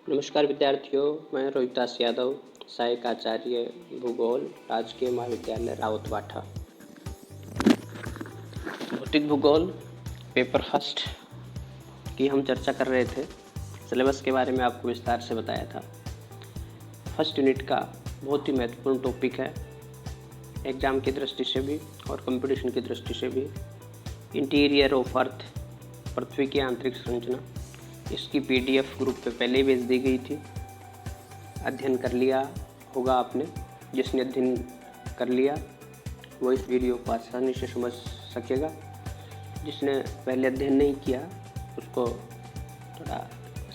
नमस्कार विद्यार्थियों, मैं रोहितास यादव, सहायक आचार्य भूगोल, राजकीय महाविद्यालय राउतवाटा। भौतिक भूगोल पेपर फर्स्ट की हम चर्चा कर रहे थे। सिलेबस के बारे में आपको विस्तार से बताया था। फर्स्ट यूनिट का बहुत ही महत्वपूर्ण टॉपिक है, एग्जाम की दृष्टि से भी और कंपटीशन की दृष्टि से भी। इंटीरियर ऑफ अर्थ, पृथ्वी की आंतरिक संरचना। इसकी PDF ग्रुप पे पहले ही भेज दी गई थी। अध्ययन कर लिया होगा आपने। जिसने अध्ययन कर लिया वो इस वीडियो को आसानी से समझ सकेगा। जिसने पहले अध्ययन नहीं किया उसको थोड़ा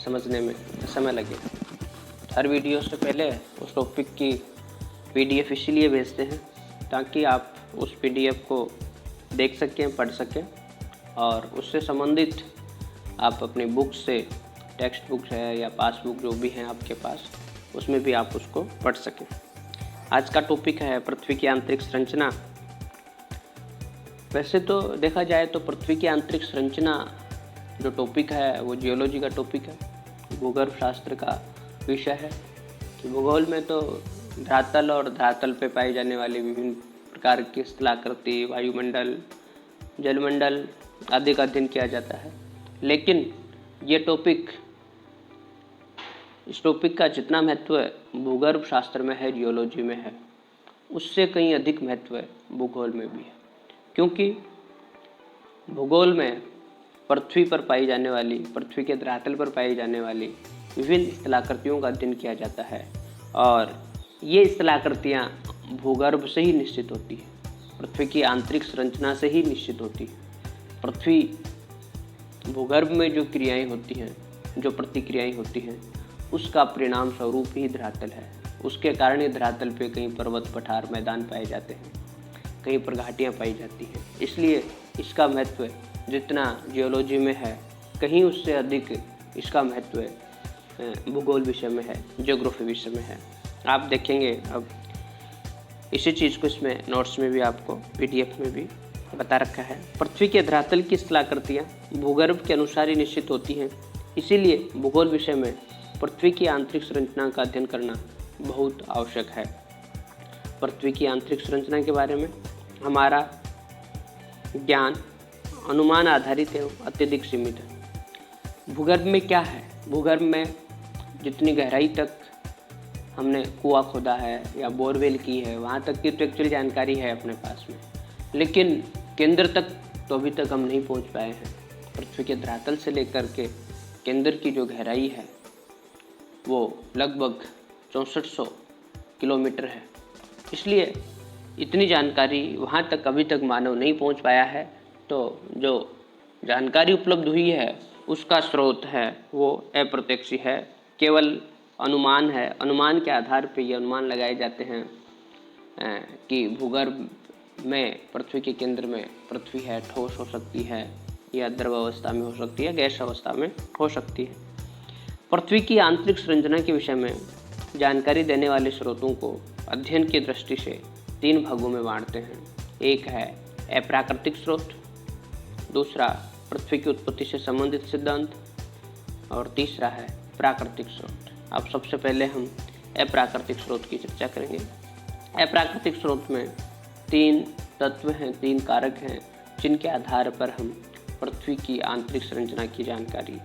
समझने में समय लगेगा। हर वीडियो से पहले उस टॉपिक की PDF इसीलिए भेजते हैं ताकि आप उस PDF को देख सकें, पढ़ सकें और उससे संबंधित आप अपनी बुक से, टेक्स्ट बुक है या पासबुक जो भी हैं आपके पास, उसमें भी आप उसको पढ़ सकें। आज का टॉपिक है पृथ्वी की आंतरिक संरचना। वैसे तो देखा जाए तो पृथ्वी की आंतरिक संरचना जो टॉपिक है वो जियोलॉजी का टॉपिक है, भूगर्भ शास्त्र का विषय है। भूगोल में तो धरातल और धरातल पे पाई जाने वाली विभिन्न प्रकार की स्थलाकृति, वायुमंडल, जलमंडल आदि का अध्ययन किया जाता है। लेकिन ये टॉपिक, इस टॉपिक का जितना महत्व है भूगर्भ शास्त्र में है, जियोलॉजी में है, उससे कहीं अधिक महत्व है भूगोल में भी है। क्योंकि भूगोल में पृथ्वी पर पाई जाने वाली, पृथ्वी के धरातल पर पाई जाने वाली विभिन्न स्थलाकृतियों का अध्ययन किया जाता है और ये स्थलाकृतियाँ भूगर्भ से ही निश्चित होती है, पृथ्वी की आंतरिक संरचना से ही निश्चित होती है। पृथ्वी भूगर्भ में जो क्रियाएं होती हैं, जो प्रतिक्रियाएं होती हैं, उसका परिणाम स्वरूप ही धरातल है। उसके कारण ही धरातल पे कहीं पर्वत, पठार, मैदान पाए जाते हैं, कहीं पर घाटियाँ पाई जाती हैं। इसलिए इसका महत्व जितना जियोलॉजी में है, कहीं उससे अधिक इसका महत्व भूगोल विषय में है, ज्योग्राफी विषय में है। आप देखेंगे अब इसी चीज़ को इसमें नोट्स में भी आपको PDF में भी बता रखा है। पृथ्वी के धरातल की स्थलाकृतियाँ भूगर्भ के अनुसार ही निश्चित होती हैं। इसीलिए भूगोल विषय में पृथ्वी की आंतरिक संरचना का अध्ययन करना बहुत आवश्यक है। पृथ्वी की आंतरिक संरचना के बारे में हमारा ज्ञान अनुमान आधारित एवं अत्यधिक सीमित है। भूगर्भ में क्या है? भूगर्भ में जितनी गहराई तक हमने कुआं खोदा है या बोरवेल की है, वहाँ तक की तो एक्चुअल जानकारी है अपने पास में, लेकिन केंद्र तक तो अभी तक हम नहीं पहुँच पाए हैं। पृथ्वी के धरातल से लेकर के केंद्र की जो गहराई है वो लगभग 6400 किलोमीटर है। इसलिए इतनी जानकारी वहाँ तक अभी तक मानव नहीं पहुँच पाया है। तो जो जानकारी उपलब्ध हुई है उसका स्रोत है वो अप्रत्यक्ष है, केवल अनुमान है। अनुमान के आधार पर ये अनुमान लगाए जाते हैं कि भूगर्भ में, पृथ्वी के केंद्र में पृथ्वी है, ठोस हो सकती है या द्रव अवस्था में हो सकती है, गैस अवस्था में हो सकती है। पृथ्वी की आंतरिक संरचना के विषय में जानकारी देने वाले स्रोतों को अध्ययन की दृष्टि से 3 भागों में बांटते हैं। एक है अप्राकृतिक स्रोत, दूसरा पृथ्वी की उत्पत्ति से संबंधित सिद्धांत और तीसरा है प्राकृतिक स्रोत। अब सबसे पहले हम अप्राकृतिक स्रोत की चर्चा करेंगे। अप्राकृतिक स्रोत में 3 तत्व हैं, 3 कारक हैं जिनके आधार पर हम पृथ्वी की आंतरिक संरचना की जानकारी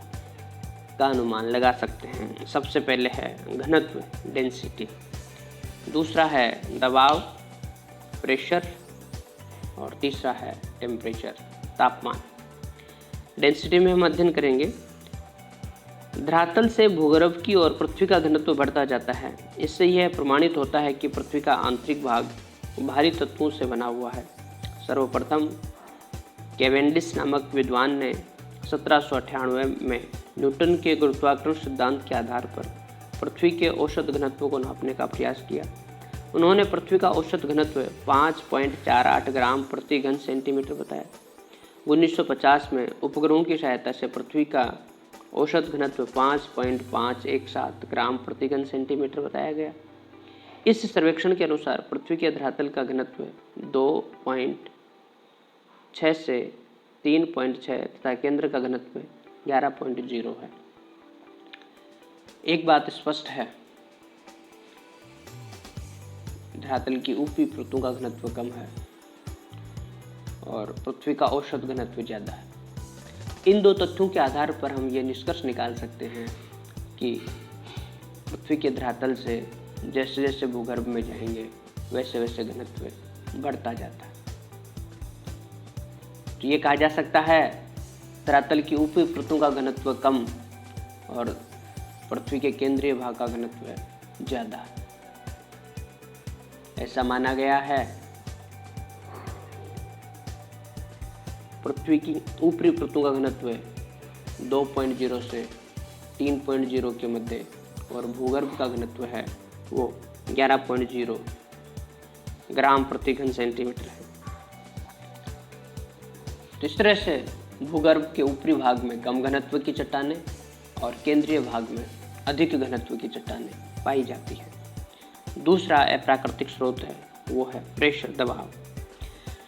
का अनुमान लगा सकते हैं। सबसे पहले है घनत्व, डेंसिटी, दूसरा है दबाव, प्रेशर और तीसरा है टेम्परेचर, तापमान। डेंसिटी में हम अध्ययन करेंगे धरातल से भूगर्भ की ओर पृथ्वी का घनत्व बढ़ता जाता है। इससे यह प्रमाणित होता है कि पृथ्वी का आंतरिक भाग भारी तत्वों से बना हुआ है। सर्वप्रथम कैवेंडिश नामक विद्वान ने 1798 में न्यूटन के गुरुत्वाकर्षण सिद्धांत के आधार पर पृथ्वी के औसत घनत्व को नापने का प्रयास किया। उन्होंने पृथ्वी का औसत घनत्व 5.48 ग्राम प्रति घन सेंटीमीटर बताया। 1950 में उपग्रहों की सहायता से पृथ्वी का औसत घनत्व 5.517 ग्राम प्रति घन सेंटीमीटर बताया गया। इस सर्वेक्षण के अनुसार पृथ्वी के धरातल का घनत्व 2.6 से 3.6 तथा केंद्र का घनत्व 11.0 है। एक बात स्पष्ट है, धरातल की ऊपरी परतों का घनत्व कम है और पृथ्वी का औसत घनत्व ज़्यादा है। इन दो तथ्यों के आधार पर हम ये निष्कर्ष निकाल सकते हैं कि पृथ्वी के धरातल से जैसे जैसे भूगर्भ में जाएंगे वैसे वैसे घनत्व बढ़ता जाता है। तो ये कहा जा सकता है धरातल की ऊपरी परतों का घनत्व कम और पृथ्वी के केंद्रीय भाग का घनत्व ज़्यादा है। ऐसा माना गया है। पृथ्वी की ऊपरी परतों का घनत्व 2.0 से 3.0 के मध्य और भूगर्भ का घनत्व है वो 11.0 ग्राम प्रति घन सेंटीमीटर है। तो इस तरह से भूगर्भ के ऊपरी भाग में कम घनत्व की चट्टानें और केंद्रीय भाग में अधिक घनत्व की चट्टानें पाई जाती है। दूसरा अप्राकृतिक स्रोत है वो है प्रेशर, दबाव।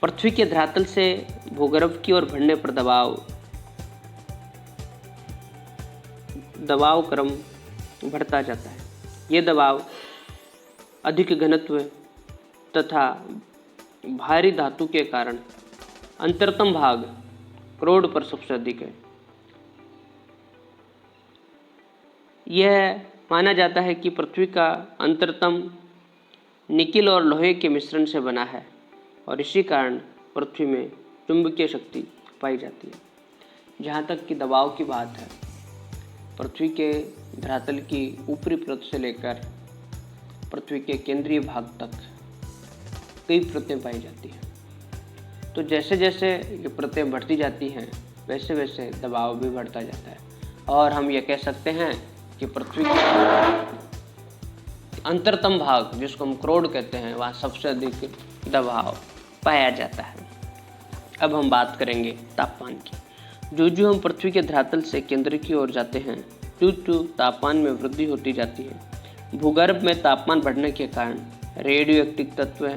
पृथ्वी के धरातल से भूगर्भ की ओर बढ़ने पर दबाव क्रम बढ़ता जाता है। ये दबाव अधिक घनत्व तथा भारी धातु के कारण अंतरतम भाग क्रोड पर सबसे अधिक है। यह माना जाता है कि पृथ्वी का अंतरतम निकिल और लोहे के मिश्रण से बना है और इसी कारण पृथ्वी में चुंबकीय शक्ति पाई जाती है। जहाँ तक कि दबाव की बात है, पृथ्वी के धरातल की ऊपरी परत से लेकर पृथ्वी के केंद्रीय भाग तक कई परतें पाई जाती हैं। तो जैसे जैसे ये परतें बढ़ती जाती हैं वैसे वैसे दबाव भी बढ़ता जाता है और हम ये कह सकते हैं कि पृथ्वी का अंतरतम भाग जिसको हम क्रोड कहते हैं वहाँ सबसे अधिक दबाव पाया जाता है। अब हम बात करेंगे तापमान की। जो हम पृथ्वी के धरातल से केंद्र की ओर जाते हैं त्यों तापमान में वृद्धि होती जाती है। भूगर्भ में तापमान बढ़ने के कारण रेडियो एक्टिव तत्व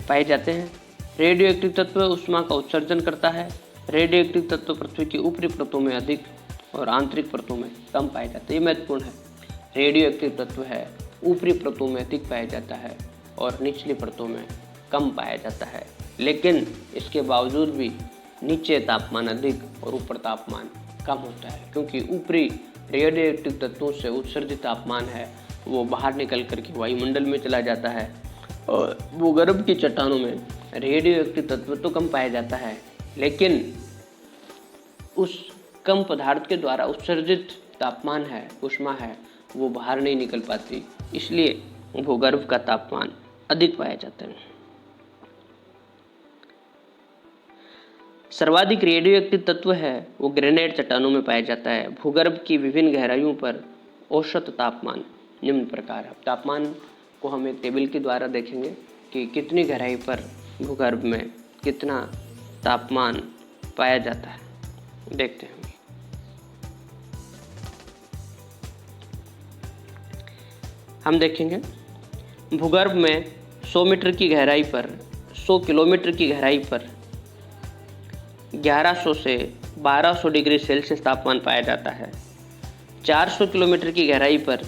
पाए जाते हैं। रेडियो एक्टिव तत्व ऊष्मा का उत्सर्जन करता है। रेडियो एक्टिव तत्व पृथ्वी की ऊपरी परतों में अधिक और आंतरिक परतों में कम पाए जाते हैं। ये महत्वपूर्ण है। रेडियो एक्टिव तत्व है ऊपरी परतों में अधिक पाया जाता है और निचली परतों में कम पाया जाता है, लेकिन इसके बावजूद भी नीचे तापमान अधिक और ऊपर तापमान कम होता है, क्योंकि ऊपरी रेडियो एक्टिव तत्वों से उत्सर्जित तापमान है वो बाहर निकल करके वायुमंडल में चला जाता है और भूगर्भ की चट्टानों में रेडियो एक्टिव तत्व तो कम पाया जाता है, लेकिन उस कम पदार्थ के द्वारा उत्सर्जित तापमान है, ऊष्मा है, वो बाहर नहीं निकल पाती, इसलिए भूगर्भ का तापमान अधिक पाया जाता है। सर्वाधिक रेडियो एक्टिव तत्व है वो ग्रेनाइट चट्टानों में पाया जाता है। भूगर्भ की विभिन्न गहराइयों पर औसत तापमान निम्न प्रकार है। तापमान को हम एक टेबल के द्वारा देखेंगे कि कितनी गहराई पर भूगर्भ में कितना तापमान पाया जाता है। देखते हैं। हम देखेंगे भूगर्भ में 100 मीटर की गहराई पर 100 किलोमीटर की गहराई पर 1100 से 1200 डिग्री सेल्सियस तापमान पाया जाता है। 400 किलोमीटर की गहराई पर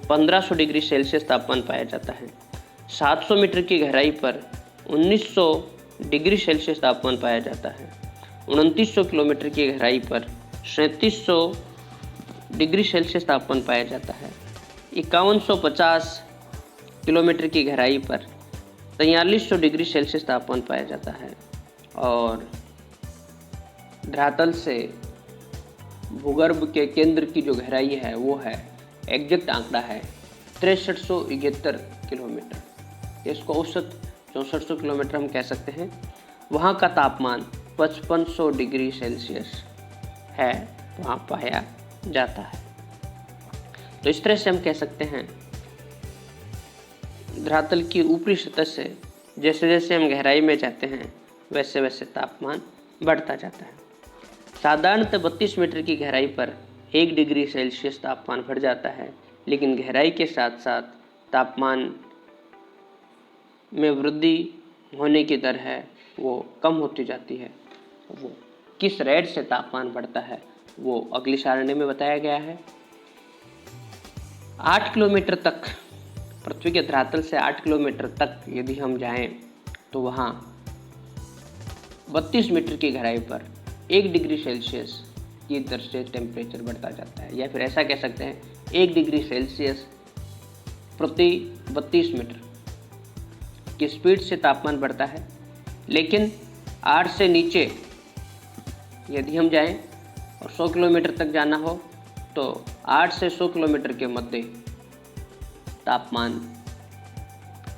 1500 डिग्री सेल्सियस तापमान पाया जाता है। 700 मीटर की गहराई पर 1900 डिग्री सेल्सियस तापमान पाया जाता है। 2900 किलोमीटर की गहराई पर 3700 डिग्री सेल्सियस तापमान पाया जाता है। 5150 किलोमीटर की गहराई पर 4300 डिग्री सेल्सियस तापमान पाया जाता है और धरातल से भूगर्भ के केंद्र की जो गहराई है वो है, एग्जैक्ट आंकड़ा है 6371 किलोमीटर। इसको औसत 6400 किलोमीटर हम कह सकते हैं। वहाँ का तापमान 5500 डिग्री सेल्सियस है, वहाँ पाया जाता है। तो इस तरह से हम कह सकते हैं धरातल की ऊपरी सतह से जैसे जैसे हम गहराई में जाते हैं वैसे वैसे तापमान बढ़ता जाता है। साधारणतः 32 मीटर की गहराई पर 1 डिग्री सेल्सियस तापमान बढ़ जाता है, लेकिन गहराई के साथ साथ तापमान में वृद्धि होने की दर है वो कम होती जाती है। वो किस रेट से तापमान बढ़ता है वो अगली सारणी में बताया गया है। 8 किलोमीटर तक, पृथ्वी के धरातल से 8 किलोमीटर तक यदि हम जाएं तो वहाँ 32 मीटर की गहराई पर 1 डिग्री सेल्सियस की दर से टेम्परेचर बढ़ता जाता है, या फिर ऐसा कह सकते हैं 1 डिग्री सेल्सियस प्रति 32 मीटर की स्पीड से तापमान बढ़ता है। लेकिन 8 से नीचे यदि हम जाएं और 100 किलोमीटर तक जाना हो तो 8 से 100 किलोमीटर के मध्य तापमान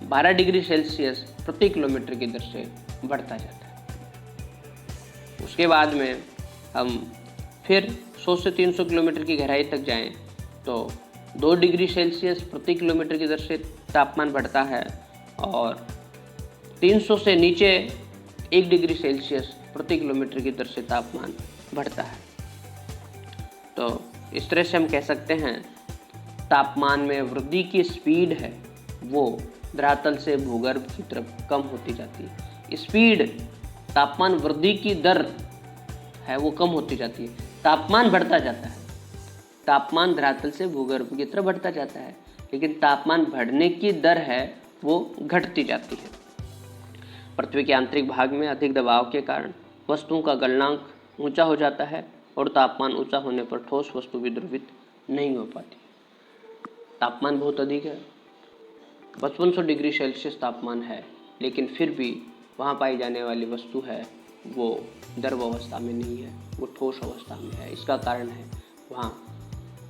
12 डिग्री सेल्सियस प्रति किलोमीटर की दर से बढ़ता जाता है। उसके बाद में हम फिर 100 से 300 किलोमीटर की गहराई तक जाएं तो 2 डिग्री सेल्सियस प्रति किलोमीटर की दर से तापमान बढ़ता है, और 300 से नीचे 1 डिग्री सेल्सियस प्रति किलोमीटर की दर से तापमान बढ़ता है। तो इस तरह से हम कह सकते हैं तापमान में वृद्धि की स्पीड है वो धरातल से भूगर्भ की तरफ कम होती जाती है। स्पीड, तापमान वृद्धि की दर है वो कम होती जाती है, तापमान बढ़ता जाता है। तापमान धरातल से भूगर्भ की तरफ बढ़ता जाता है, लेकिन तापमान बढ़ने की दर है वो घटती जाती है। पृथ्वी के आंतरिक भाग में अधिक दबाव के कारण वस्तुओं का गलनांक ऊंचा हो जाता है, और तापमान ऊंचा होने पर ठोस वस्तु भी द्रवित नहीं हो पाती। तापमान बहुत अधिक है, 5500 डिग्री सेल्सियस तापमान है, लेकिन फिर भी वहाँ पाई जाने वाली वस्तु है वो द्रव अवस्था में नहीं है, वो ठोस अवस्था में है। इसका कारण है वहाँ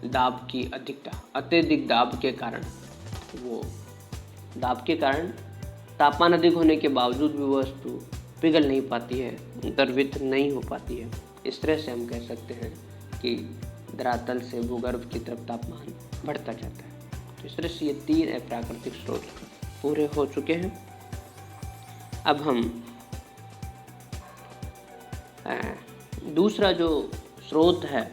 दाब की अधिकता, अत्यधिक दाब के कारण तापमान अधिक होने के बावजूद भी वह वस्तु पिघल नहीं पाती है, द्रवित नहीं हो पाती है। इस तरह से हम कह सकते हैं कि धरातल से भूगर्भ की तरफ तापमान बढ़ता जाता है। तो इस तरह से ये 3 अप्राकृतिक स्रोत पूरे हो चुके हैं। अब हम दूसरा जो स्रोत है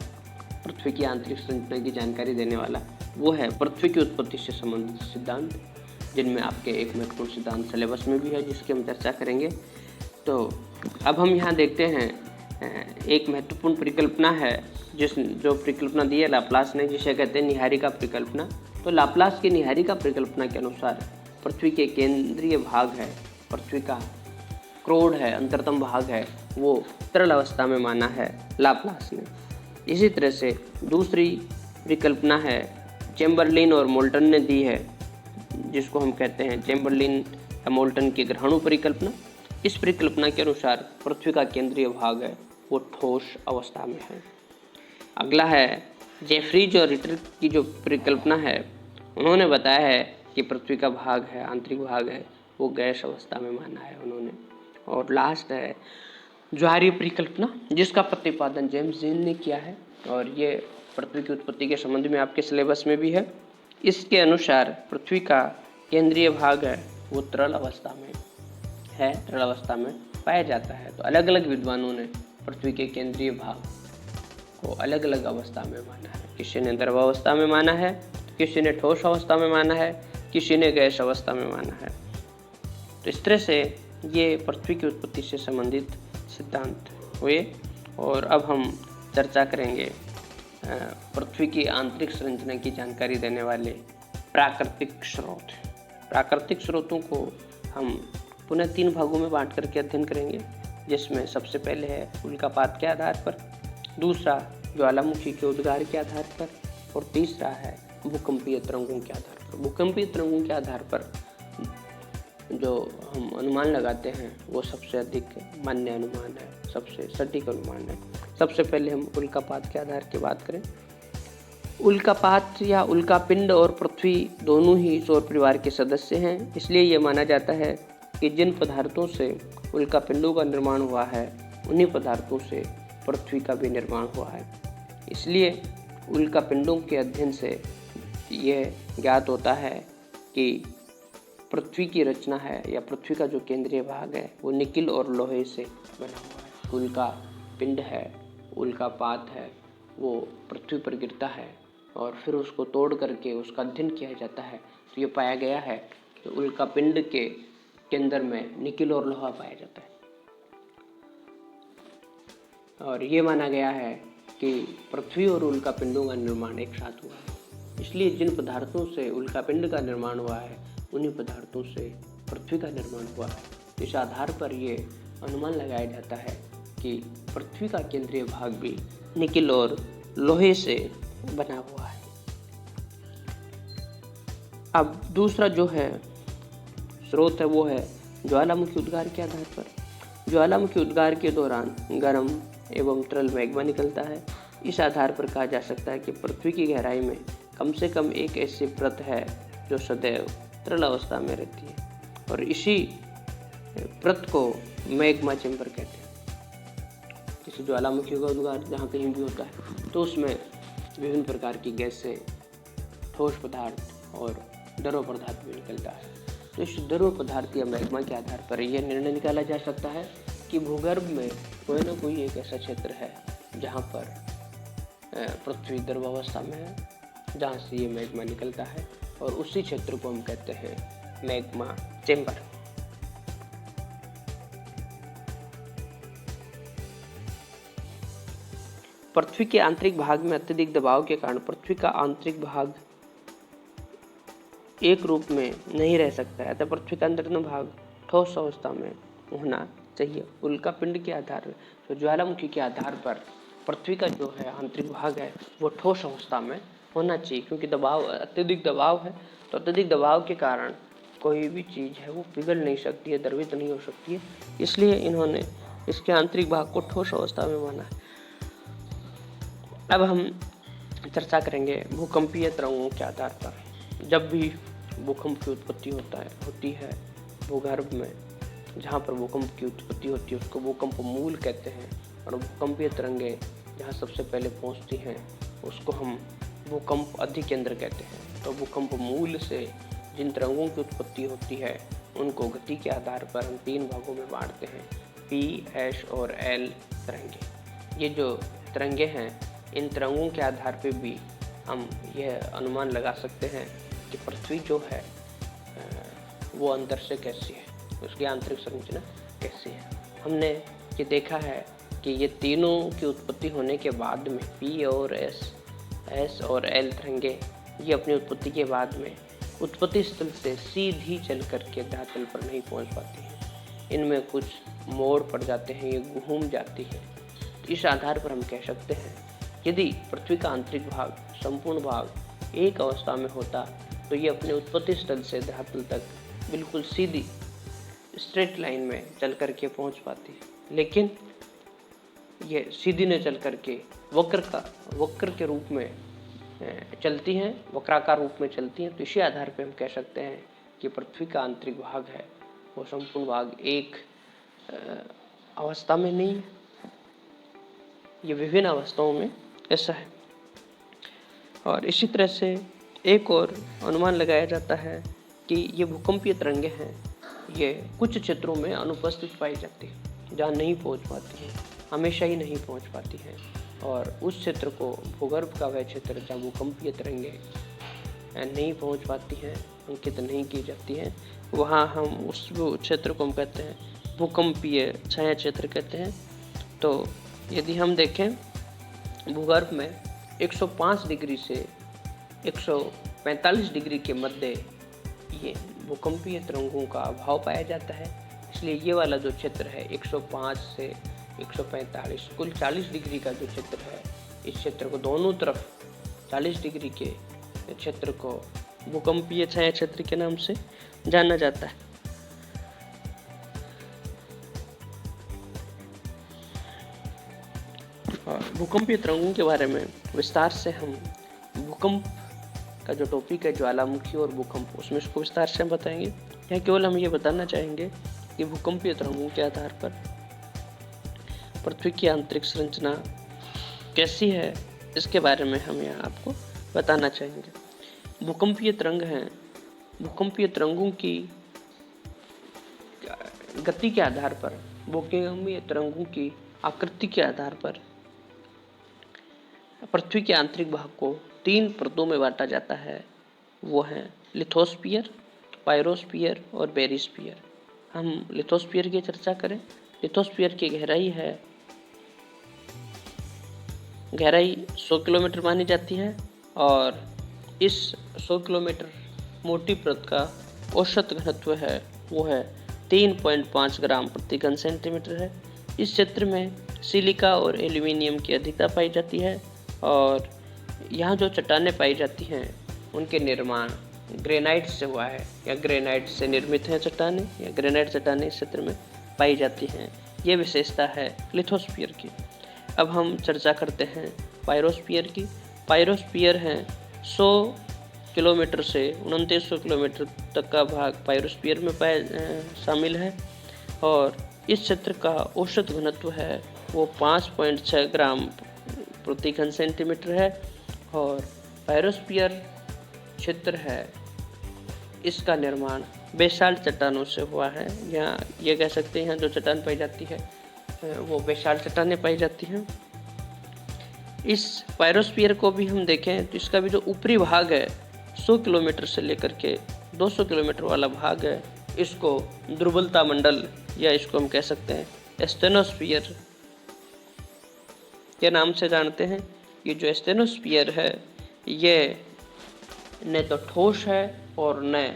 पृथ्वी की आंतरिक संरचना की जानकारी देने वाला, वो है पृथ्वी की उत्पत्ति से संबंधित सिद्धांत, जिनमें आपके एक महत्वपूर्ण सिद्धांत सिलेबस में भी है जिसकी हम चर्चा करेंगे। तो अब हम यहाँ देखते हैं एक महत्वपूर्ण परिकल्पना है जो परिकल्पना दी है लाप्लास ने, जिसे कहते हैं निहारिका परिकल्पना। तो लाप्लास की निहारिका परिकल्पना के अनुसार पृथ्वी के केंद्रीय भाग है, पृथ्वी का क्रोड है, अंतरतम भाग है, वो तरल अवस्था में माना है लाप्लास ने। इसी तरह से दूसरी परिकल्पना है चैम्बरलिन और मोल्टन ने दी है, जिसको हम कहते हैं चैम्बरलिन या मोल्टन की ग्रहणु परिकल्पना। इस परिकल्पना के अनुसार पृथ्वी का केंद्रीय भाग है वो ठोस अवस्था में है। अगला है जेफरीज और रिटर की जो परिकल्पना है, उन्होंने बताया है कि पृथ्वी का भाग है, आंतरिक भाग है, वो गैस अवस्था में माना है उन्होंने। और लास्ट है ज्वारीय परिकल्पना, जिसका प्रतिपादन जेम्स जीन ने किया है, और ये पृथ्वी की उत्पत्ति के संबंध में आपके सिलेबस में भी है। इसके अनुसार पृथ्वी का केंद्रीय भाग है वो तरल अवस्था में है, तरल अवस्था में पाया जाता है। तो अलग अलग विद्वानों ने पृथ्वी के केंद्रीय भाग को अलग अलग अवस्था में माना है। किसी ने द्रव अवस्था में माना है, किसी ने ठोस अवस्था में माना है, किसी ने गैस अवस्था में माना है। तो इस तरह से ये पृथ्वी की उत्पत्ति से संबंधित सिद्धांत हुए। और अब हम चर्चा करेंगे पृथ्वी की आंतरिक संरचना की जानकारी देने वाले प्राकृतिक स्रोत। प्राकृतिक स्रोतों को हम पुनः 3 भागों में बांट करके अध्ययन करेंगे, जिसमें सबसे पहले है उल्कापात के आधार पर, दूसरा ज्वालामुखी के उद्गार के आधार पर, और तीसरा है भूकंपीय तरंगों के आधार पर। भूकंपीय तरंगों के आधार पर जो हम अनुमान लगाते हैं वो सबसे अधिक मान्य अनुमान है, सबसे सटीक अनुमान है। सबसे पहले हम उल्कापात के आधार की बात करें। उल्कापात या उल्कापिंड और पृथ्वी दोनों ही सौर परिवार के सदस्य हैं, इसलिए ये माना जाता है कि जिन पदार्थों से उल्कापिंडों का निर्माण हुआ है उन्हीं पदार्थों से पृथ्वी का भी निर्माण हुआ है। इसलिए उल्कापिंडों के अध्ययन से यह ज्ञात होता है कि पृथ्वी की रचना है या पृथ्वी का जो केंद्रीय भाग है वो निकिल और लोहे से बना हुआ है। उल्का पिंड है, उल्कापात है, वो पृथ्वी पर गिरता है और फिर उसको तोड़ करके उसका अध्ययन किया जाता है। तो ये पाया गया है कि उल्कापिंड के अंदर में निकिल और लोहा पाया जाता है, और ये माना गया है कि पृथ्वी और उल्कापिंडों का निर्माण एक साथ हुआ है। इसलिए जिन पदार्थों से उल्कापिंड का निर्माण हुआ है उन्हीं पदार्थों से पृथ्वी का निर्माण हुआ है। इस आधार पर ये अनुमान लगाया जाता है कि पृथ्वी का केंद्रीय भाग भी निकिल और लोहे से बना हुआ है। अब दूसरा जो है स्रोत है वो है ज्वालामुखी उद्गार के आधार पर। ज्वालामुखी उद्गार के दौरान गर्म एवं तरल मैग्मा निकलता है। इस आधार पर कहा जा सकता है कि पृथ्वी की गहराई में कम से कम एक ऐसी परत है जो सदैव तरल अवस्था में रहती है और इसी परत को मैग्मा चेंबर कहते हैं। किसी ज्वालामुखी का उद्गार जहाँ कहीं भी होता है तो उसमें विभिन्न प्रकार की गैसें, ठोस पदार्थ और द्रव पदार्थ भी निकलता है। तो इस द्रव पदार्थ या मैग्मा के आधार पर यह निर्णय निकाला जा सकता है कि भूगर्भ में कोई ना कोई एक ऐसा क्षेत्र है जहाँ पर पृथ्वी द्रव अवस्था में है, जहाँ से ये मैग्मा निकलता है और उसी क्षेत्र को हम कहते हैं मैग्मा चेंबर। पृथ्वी के आंतरिक भाग में अत्यधिक दबाव के कारण पृथ्वी का आंतरिक भाग एक रूप में नहीं रह सकता है, अतः पृथ्वी का अंदरूनी भाग ठोस अवस्था में होना चाहिए। उल्कापिंड के आधार पर, तो ज्वालामुखी के आधार पर पृथ्वी का जो है आंतरिक भाग है वो ठोस अवस्था में होना चाहिए, क्योंकि दबाव अत्यधिक दबाव है। तो अत्यधिक दबाव के कारण कोई भी चीज़ है वो पिघल नहीं सकती है, द्रवित नहीं हो सकती है, इसलिए इन्होंने इसके आंतरिक भाग को ठोस अवस्था में माना है। अब हम चर्चा करेंगे भूकंपीय तरंगों के आधार पर। जब भी भूकंप की उत्पत्ति होती है भूगर्भ में, जहाँ पर भूकंप की उत्पत्ति होती है उसको भूकंप मूल कहते हैं, और भूकंपीय तरंगें जहाँ सबसे पहले पहुँचती हैं उसको हम भूकंप अधिकेंद्र कहते हैं। तो भूकंप मूल से जिन तरंगों की उत्पत्ति होती है उनको गति के आधार पर हम 3 भागों में बांटते हैं, P, S और L तरंगे। ये जो तरंगे हैं इन तरंगों के आधार पर भी हम यह अनुमान लगा सकते हैं कि पृथ्वी जो है वो अंदर से कैसी है, उसकी आंतरिक संरचना कैसी है। हमने ये देखा है कि ये तीनों की उत्पत्ति होने के बाद में P और S और L तरंगे ये अपनी उत्पत्ति के बाद में उत्पत्ति स्थल से सीधी चल करके धरातल पर नहीं पहुंच पाती हैं। इनमें कुछ मोड़ पड़ जाते हैं, ये घूम जाती है। तो इस आधार पर हम कह सकते हैं यदि पृथ्वी का आंतरिक भाग, संपूर्ण भाग एक अवस्था में होता तो ये अपने उत्पत्ति स्थल से धरातल तक बिल्कुल सीधी स्ट्रेट लाइन में चल करके पहुंच पाती है, लेकिन ये सीधी न चल करके वक्र के रूप में चलती हैं, वक्राकार रूप में चलती हैं। तो इसी आधार पर हम कह सकते हैं कि पृथ्वी का आंतरिक भाग है वो संपूर्ण भाग एक अवस्था में नहीं है, ये विभिन्न अवस्थाओं में ऐसा है। और इसी तरह से एक और अनुमान लगाया जाता है कि ये भूकंपीय तरंगे हैं ये कुछ क्षेत्रों में अनुपस्थित पाई जाती है, जहाँ नहीं पहुँच पाती हैं, हमेशा ही नहीं पहुँच पाती हैं, और उस क्षेत्र को भूगर्भ का वह क्षेत्र जहाँ भूकंपीय तरंगे नहीं पहुँच पाती हैं, अंकित नहीं की जाती हैं, वहाँ हम उस क्षेत्र को हम कहते हैं भूकंपीय छाया क्षेत्र कहते हैं। तो यदि हम देखें भूगर्भ में 105 डिग्री से 145 डिग्री के मध्य ये भूकंपीय तरंगों का अभाव पाया जाता है, इसलिए ये वाला जो क्षेत्र है 105 से 145 कुल 40 डिग्री का जो क्षेत्र है, इस क्षेत्र को दोनों तरफ 40 डिग्री के क्षेत्र को भूकंपीय छाया क्षेत्र के नाम से जाना जाता है। और भूकंपीय तरंगों के बारे में विस्तार से हम भूकंप का जो टॉपिक है ज्वालामुखी और भूकंप, उसमें इसको विस्तार से हम बताएंगे। यहाँ केवल हम ये बताना चाहेंगे कि भूकंपीय तरंगों के आधार पर पृथ्वी की आंतरिक संरचना कैसी है इसके बारे में हम यहाँ आपको बताना चाहेंगे। भूकंपीय तरंग हैं, भूकंपीय तरंगों की गति के आधार पर, भूकंपीय तरंगों की आकृति के आधार पर पृथ्वी के आंतरिक भाग को 3 परतों में बांटा जाता है। वो हैं लिथोस्फीयर, पायरोस्फीयर और बेरिस्फीयर। हम लिथोस्फीयर की चर्चा करें। लिथोस्फीयर की गहराई 100 किलोमीटर मानी जाती है और इस 100 किलोमीटर मोटी परत का औसत घनत्व है वो है 3.5 ग्राम प्रति घन सेंटीमीटर है। इस क्षेत्र में सिलिका और एल्यूमिनियम की अधिकता पाई जाती है और यहाँ जो चट्टानें पाई जाती हैं उनके निर्माण ग्रेनाइट से हुआ है या ग्रेनाइट से निर्मित हैं चट्टानें या ग्रेनाइट चट्टानें इस क्षेत्र में पाई जाती हैं। ये विशेषता है लिथोस्फीयर की। अब हम चर्चा करते हैं पायरोस्फीयर की। पायरोस्फीयर है 100 किलोमीटर से 2900 किलोमीटर तक का भाग पायरोस्फीयर में शामिल है और इस क्षेत्र का औसत घनत्व है वो 5.6 ग्राम प्रति घन सेंटीमीटर है और पायरोस्फीयर क्षेत्र है इसका निर्माण बेसाल्ट चट्टानों से हुआ है, या ये कह सकते हैं जो चट्टान पाई जाती है वो बेसाल्ट चट्टानें पाई जाती हैं। इस पायरोस्फीयर को भी हम देखें तो इसका भी जो ऊपरी भाग है 100 किलोमीटर से लेकर के 200 किलोमीटर वाला भाग है, इसको दुर्बलता मंडल या इसको हम कह सकते हैं स्टेनोस्फीयर के नाम से जानते हैं। ये जो स्टेनोस्फीयर है ये न तो ठोस है और न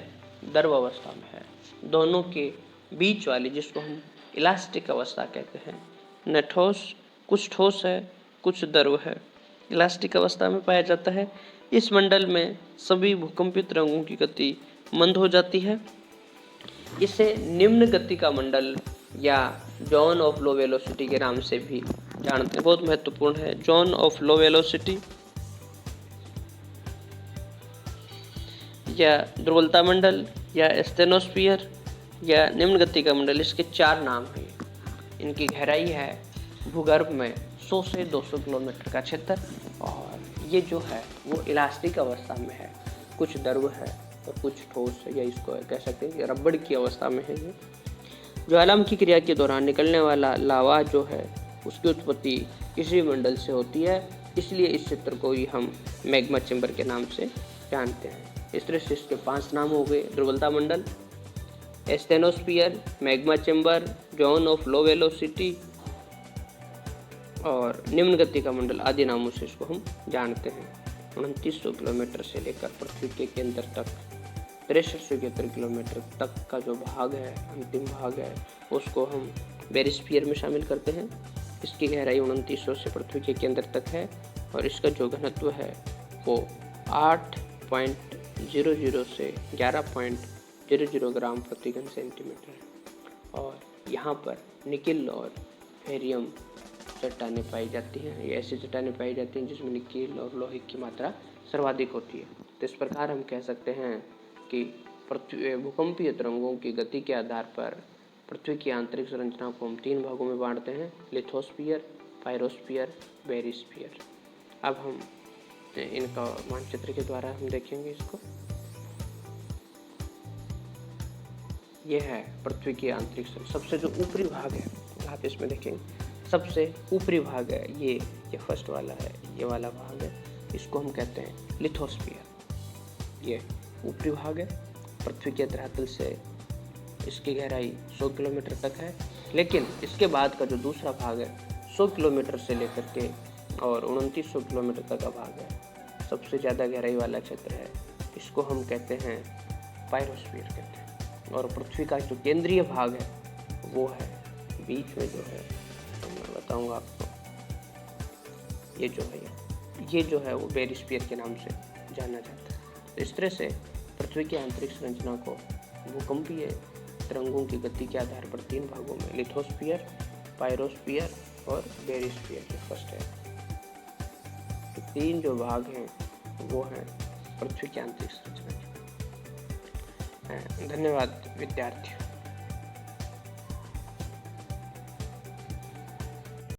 द्रव अवस्था में है, दोनों के बीच वाली जिसको हम इलास्टिक अवस्था कहते हैं। न ठोस, कुछ ठोस है कुछ द्रव है, इलास्टिक अवस्था में पाया जाता है। इस मंडल में सभी भूकंपीय तरंगों की गति मंद हो जाती है। इसे निम्न गति का मंडल या जोन ऑफ लो वेलोसिटी के नाम से भी जानते हैं। बहुत महत्वपूर्ण है जोन ऑफ लो वेलोसिटी या दुर्बलता मंडल या स्टेनोस्फीयर या निम्न गति का मंडल। इसके 4 नाम हैं। इनकी गहराई है भूगर्भ में 100 से 200 किलोमीटर का क्षेत्र और ये जो है वो इलास्टिक अवस्था में है, कुछ द्रव है और कुछ ठोस है, या इसको कह सकते हैं कि रबड़ की अवस्था में है। ये ज्वालामुखी क्रिया के दौरान निकलने वाला लावा जो है उसकी उत्पत्ति इसी मंडल से होती है, इसलिए इस क्षेत्र को ही हम मैग्मा चैम्बर के नाम से जानते हैं। इस तरह से इसके 5 नाम हो गए: दुर्बलता मंडल, asthenosphere, magma chamber, zone of low velocity और निम्न गति का मंडल आदि नामों से इसको हम जानते हैं। 2900 किलोमीटर से लेकर पृथ्वी के केंद्र तक 6373 किलोमीटर तक का जो भाग है, अंतिम भाग है, उसको हम बेरिस्फीयर में शामिल करते हैं। इसकी गहराई 2900 से पृथ्वी के केंद्र तक है और इसका जो घनत्व है वो 8.00 से 11.00 ग्राम प्रति घन सेंटीमीटर है और यहाँ पर निकिल और फेरियम चट्टानें पाई जाती हैं। ये ऐसी चट्टानें पाई जाती हैं जिसमें निकिल और लोहे की मात्रा सर्वाधिक होती है। तो इस प्रकार हम कह सकते हैं कि पृथ्वी भूकंपीय तरंगों की गति के आधार पर पृथ्वी की आंतरिक संरचना को हम 3 भागों में बांटते हैं: लिथोस्फीयर, पायरोस्फीयर, बेरिस्फीयर। अब हम इनका मानचित्र के द्वारा हम देखेंगे इसको। यह है पृथ्वी की आंतरिक संरचना। सबसे जो ऊपरी भाग है आप इसमें देखेंगे, सबसे ऊपरी भाग है ये फर्स्ट वाला है, ये वाला भाग है, इसको हम कहते हैं लिथोस्फीयर। ये ऊपरी भाग है, पृथ्वी के धरातल से इसकी गहराई 100 किलोमीटर तक है। लेकिन इसके बाद का जो दूसरा भाग है 100 किलोमीटर से लेकर के और 2900 किलोमीटर तक का भाग है, सबसे ज़्यादा गहराई वाला क्षेत्र है, इसको हम कहते हैं पायरोस्फीयर कहते हैं। और पृथ्वी का जो केंद्रीय भाग है वो है बीच में जो है, तो मैं बताऊंगा आपको, ये जो है वो बेरिस्फीयर के नाम से जाना जाता है। तो इस तरह से पृथ्वी की आंतरिक संरचना को भूकंपीय तरंगों की गति के आधार पर 3 भागों में लिथोस्फीयर, पायरोस्फीयर और बेरिस्फीयर के फर्स्ट है। तो 3 जो भाग हैं वो हैं पृथ्वी की आंतरिक संरचना। धन्यवाद विद्यार्थियों।